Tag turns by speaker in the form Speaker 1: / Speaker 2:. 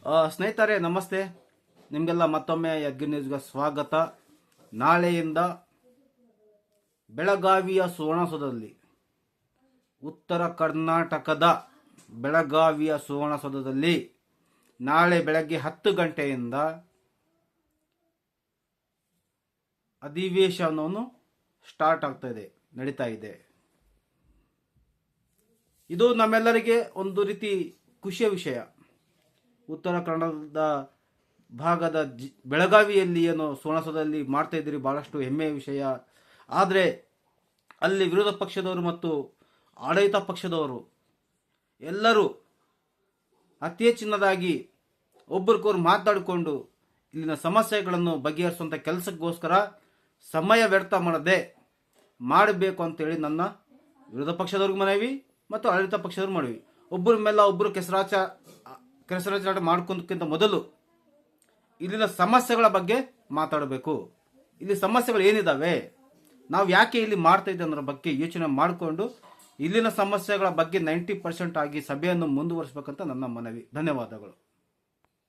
Speaker 1: ಸ್ನೇಹಿತರೆ ನಮಸ್ತೆ. ನಿಮಗೆಲ್ಲ ಮತ್ತೊಮ್ಮೆ ಯದ್ಗಿರ್ ನ್ಯೂಸ್ಗೆ ಸ್ವಾಗತ. ನಾಳೆಯಿಂದ ಬೆಳಗಾವಿಯ ಸುವರ್ಣಸೌಧದಲ್ಲಿ, ಉತ್ತರ ಕರ್ನಾಟಕದ ಬೆಳಗಾವಿಯ ಸುವರ್ಣಸೌಧದಲ್ಲಿ ನಾಳೆ ಬೆಳಗ್ಗೆ 10 ಗಂಟೆಯಿಂದ ಅಧಿವೇಶನವನ್ನು ಸ್ಟಾರ್ಟ್ ನಡೀತಾ ಇದೆ. ಇದು ನಮ್ಮೆಲ್ಲರಿಗೆ ಒಂದು ರೀತಿ ಖುಷಿಯ ವಿಷಯ. ಉತ್ತರ ಕನ್ನಡದ ಭಾಗದ ಬೆಳಗಾವಿಯಲ್ಲಿ ಏನು ಸುವರ್ಣಸೌಧದಲ್ಲಿ ಮಾಡ್ತಾ ಇದ್ದೀರಿ, ಬಹಳಷ್ಟು ಹೆಮ್ಮೆಯ ವಿಷಯ. ಆದರೆ ಅಲ್ಲಿ ವಿರೋಧ ಪಕ್ಷದವರು ಮತ್ತು ಆಡಳಿತ ಪಕ್ಷದವರು ಎಲ್ಲರೂ ಅತಿ ಹೆಚ್ಚಿನದಾಗಿ ಒಬ್ಬರಿಗೊಬ್ಬರು ಮಾತಾಡಿಕೊಂಡು ಇಲ್ಲಿನ ಸಮಸ್ಯೆಗಳನ್ನು ಬಗೆಹರಿಸುವಂಥ ಕೆಲಸಕ್ಕೋಸ್ಕರ ಸಮಯ ವ್ಯರ್ಥ ಮಾಡಬೇಕು ಅಂತೇಳಿ ನನ್ನ ವಿರೋಧ ಪಕ್ಷದವ್ರಿಗೆ ಮನವಿ ಮತ್ತು ಆಡಳಿತ ಪಕ್ಷದವ್ರಿಗೆ ಮನವಿ. ಒಬ್ಬರ ಮೇಲೆ ಒಬ್ಬರು ಕೆಸರಾಚಾಟ ಮಾಡ್ಕೊಂಡಕ್ಕಿಂತ ಮೊದಲು ಇಲ್ಲಿನ ಸಮಸ್ಯೆಗಳ ಬಗ್ಗೆ ಮಾತಾಡಬೇಕು. ಇಲ್ಲಿ ಸಮಸ್ಯೆಗಳು ಏನಿದಾವೆ, ನಾವು ಯಾಕೆ ಇಲ್ಲಿ ಮಾಡ್ತಾ ಇದ್ದೇವೆ ಅನ್ನೋದ್ರ ಬಗ್ಗೆ ಯೋಚನೆ ಮಾಡಿಕೊಂಡು ಇಲ್ಲಿನ ಸಮಸ್ಯೆಗಳ ಬಗ್ಗೆ 90% ಆಗಿ ಸಭೆಯನ್ನು ಮುಂದುವರಿಸಬೇಕಂತ ನನ್ನ ಮನವಿ. ಧನ್ಯವಾದಗಳು.